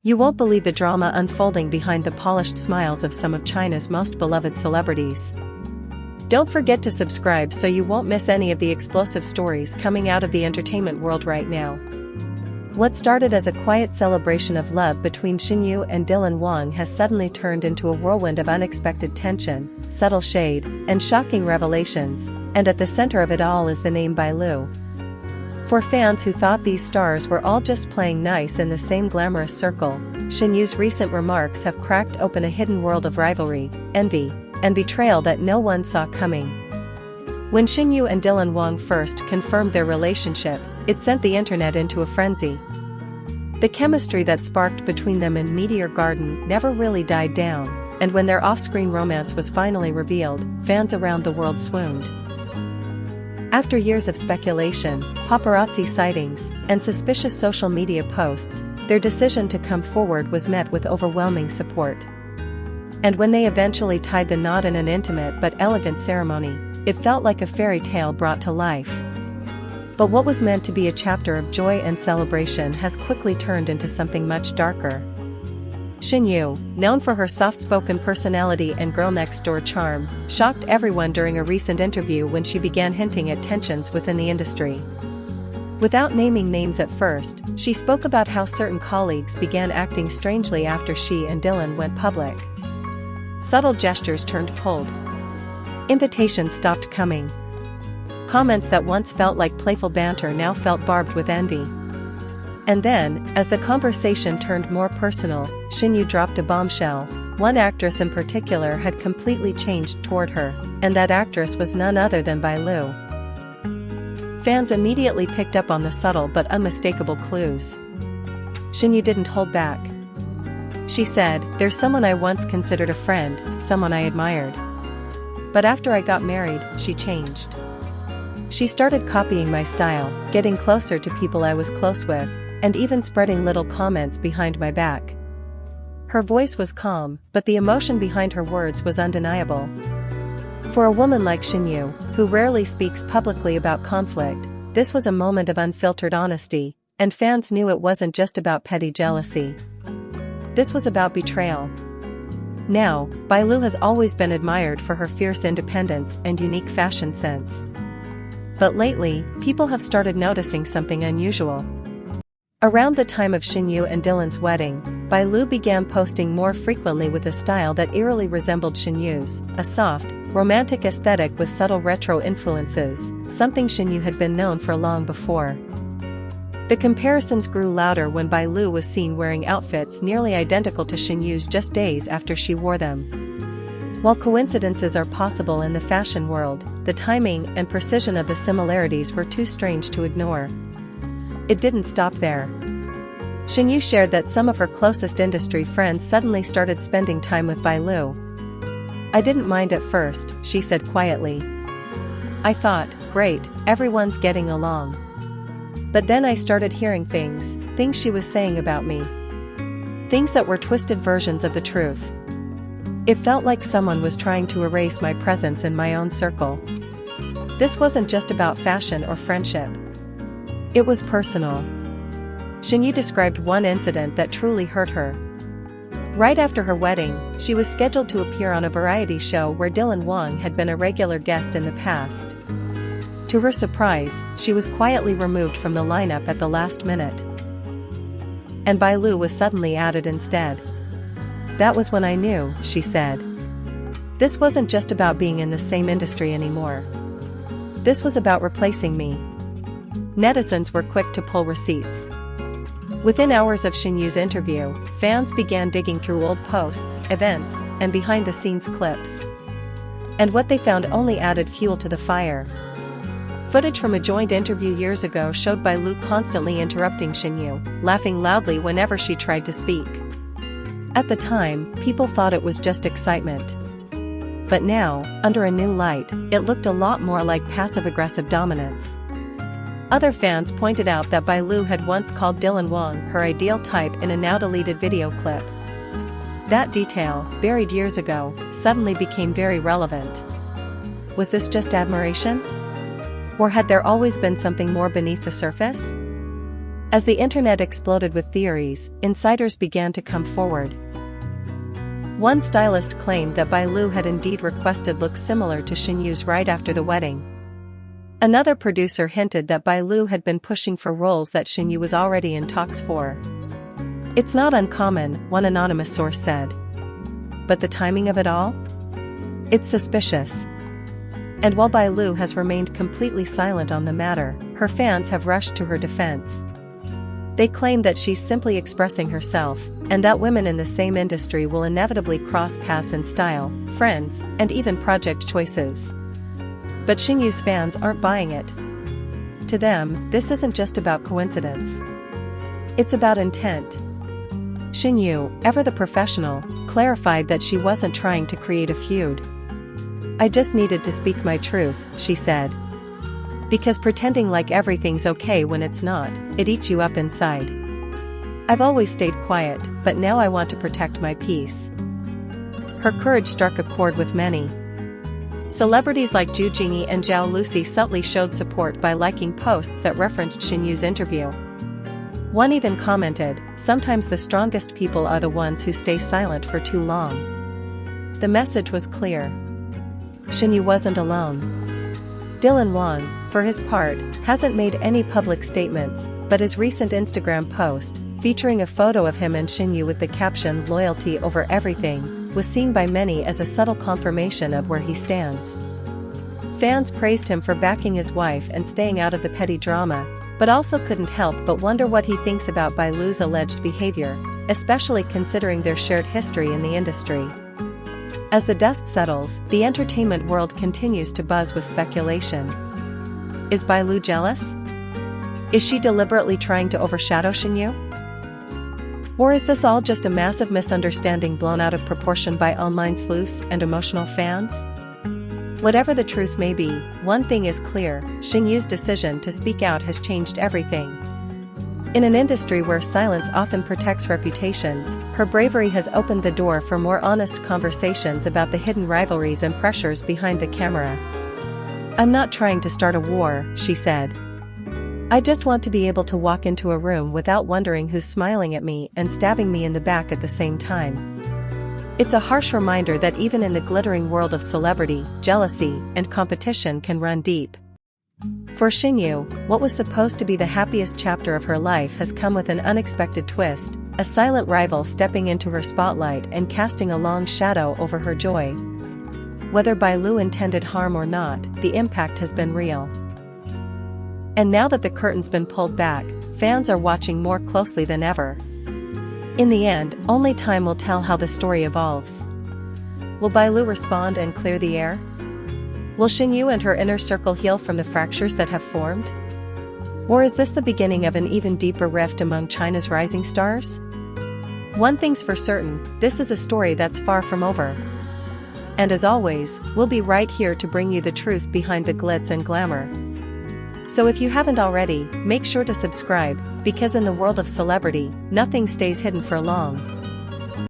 You won't believe the drama unfolding behind the polished smiles of some of China's most beloved celebrities. Don't forget to subscribe so you won't miss any of the explosive stories coming out of the entertainment world right now. What started as a quiet celebration of love between Shen and Wang has suddenly turned into a whirlwind of unexpected tension, subtle shade, and shocking revelations, and at the center of it all is the name Lu. For fans who thought these stars were all just playing nice in the same glamorous circle, Shen's recent remarks have cracked open a hidden world of rivalry, envy, and betrayal that no one saw coming. When Shen and Wang first confirmed their relationship, it sent the internet into a frenzy. The chemistry that sparked between them in Meteor Garden never really died down, and when their off-screen romance was finally revealed, fans around the world swooned. After years of speculation, paparazzi sightings, and suspicious social media posts, their decision to come forward was met with overwhelming support. And when they eventually tied the knot in an intimate but elegant ceremony, it felt like a fairy tale brought to life. But what was meant to be a chapter of joy and celebration has quickly turned into something much darker. Shen, known for her soft-spoken personality and girl-next-door charm, shocked everyone during a recent interview when she began hinting at tensions within the industry. Without naming names at first, she spoke about how certain colleagues began acting strangely after she and Dylan went public. Subtle gestures turned cold. Invitations stopped coming. Comments that once felt like playful banter now felt barbed with envy. And then, as the conversation turned more personal, Shen dropped a bombshell. One actress in particular had completely changed toward her, and that actress was none other than Lu. Fans immediately picked up on the subtle but unmistakable clues. Shen didn't hold back. She said, "There's someone I once considered a friend, someone I admired. But after I got married, she changed. She started copying my style, getting closer to people I was close with, and even spreading little comments behind my back." Her voice was calm, but the emotion behind her words was undeniable. For a woman like Shen, who rarely speaks publicly about conflict, this was a moment of unfiltered honesty, and fans knew it wasn't just about petty jealousy. This was about betrayal. Now, Lu has always been admired for her fierce independence and unique fashion sense. But lately, people have started noticing something unusual. Around the time of Shen and Dylan's wedding, Lu began posting more frequently with a style that eerily resembled Shen's, a soft, romantic aesthetic with subtle retro influences, something Shen had been known for long before. The comparisons grew louder when Lu was seen wearing outfits nearly identical to Shen's just days after she wore them. While coincidences are possible in the fashion world, the timing and precision of the similarities were too strange to ignore. It didn't stop there. Shen shared that some of her closest industry friends suddenly started spending time with Lu. "I didn't mind at first," she said quietly. "I thought, great, everyone's getting along. But then I started hearing things she was saying about me. Things that were twisted versions of the truth. It felt like someone was trying to erase my presence in my own circle. This wasn't just about fashion or friendship. It was personal." Shen described one incident that truly hurt her. Right after her wedding, she was scheduled to appear on a variety show where Wang had been a regular guest in the past. To her surprise, she was quietly removed from the lineup at the last minute. And Lu was suddenly added instead. "That was when I knew," she said. "This wasn't just about being in the same industry anymore. This was about replacing me." Netizens were quick to pull receipts. Within hours of Shen's interview, fans began digging through old posts, events, and behind-the-scenes clips. And what they found only added fuel to the fire. Footage from a joint interview years ago showed Lu constantly interrupting Shen, laughing loudly whenever she tried to speak. At the time, people thought it was just excitement. But now, under a new light, it looked a lot more like passive-aggressive dominance. Other fans pointed out that Lu had once called Wang her ideal type in a now-deleted video clip. That detail, buried years ago, suddenly became very relevant. Was this just admiration? Or had there always been something more beneath the surface? As the internet exploded with theories, insiders began to come forward. One stylist claimed that Bai Lu had indeed requested looks similar to Shen Yu's right after the wedding. Another producer hinted that Bai Lu had been pushing for roles that Shen Yu was already in talks for. It's not uncommon, one anonymous source said. But the timing of it all? It's suspicious. And while Bai Lu has remained completely silent on the matter, her fans have rushed to her defense. They claim that she's simply expressing herself, and that women in the same industry will inevitably cross paths in style, friends, and even project choices. But Shen Yu's fans aren't buying it. To them, this isn't just about coincidence. It's about intent. Shen Yu, ever the professional, clarified that she wasn't trying to create a feud. "I just needed to speak my truth," she said. "Because pretending like everything's okay when it's not, it eats you up inside. I've always stayed quiet, but now I want to protect my peace." Her courage struck a chord with many. Celebrities like Zhu Jingyi and Zhao Lucy subtly showed support by liking posts that referenced Shen Yu's interview. One even commented, "Sometimes the strongest people are the ones who stay silent for too long." The message was clear. Shen Yu wasn't alone. Dylan Wang, for his part, hasn't made any public statements, but his recent Instagram post, featuring a photo of him and Shen Yu with the caption "Loyalty over everything," was seen by many as a subtle confirmation of where he stands. Fans praised him for backing his wife and staying out of the petty drama, but also couldn't help but wonder what he thinks about Bai Lu's alleged behavior, especially considering their shared history in the industry. As the dust settles, the entertainment world continues to buzz with speculation. Is Bai Lu jealous? Is she deliberately trying to overshadow Shen Yu? Or is this all just a massive misunderstanding blown out of proportion by online sleuths and emotional fans? Whatever the truth may be, one thing is clear: Shen Yu's decision to speak out has changed everything. In an industry where silence often protects reputations, her bravery has opened the door for more honest conversations about the hidden rivalries and pressures behind the camera. "I'm not trying to start a war," she said. "I just want to be able to walk into a room without wondering who's smiling at me and stabbing me in the back at the same time." It's a harsh reminder that even in the glittering world of celebrity, jealousy and competition can run deep. For Shen Yu, what was supposed to be the happiest chapter of her life has come with an unexpected twist, a silent rival stepping into her spotlight and casting a long shadow over her joy. Whether Bai Lu intended harm or not, the impact has been real. And now that the curtain's been pulled back, fans are watching more closely than ever. In the end, only time will tell how the story evolves. Will Bai Lu respond and clear the air? Will Shen Yu and her inner circle heal from the fractures that have formed? Or is this the beginning of an even deeper rift among China's rising stars? One thing's for certain, this is a story that's far from over. And as always, we'll be right here to bring you the truth behind the glitz and glamour. So if you haven't already, make sure to subscribe, because in the world of celebrity, nothing stays hidden for long.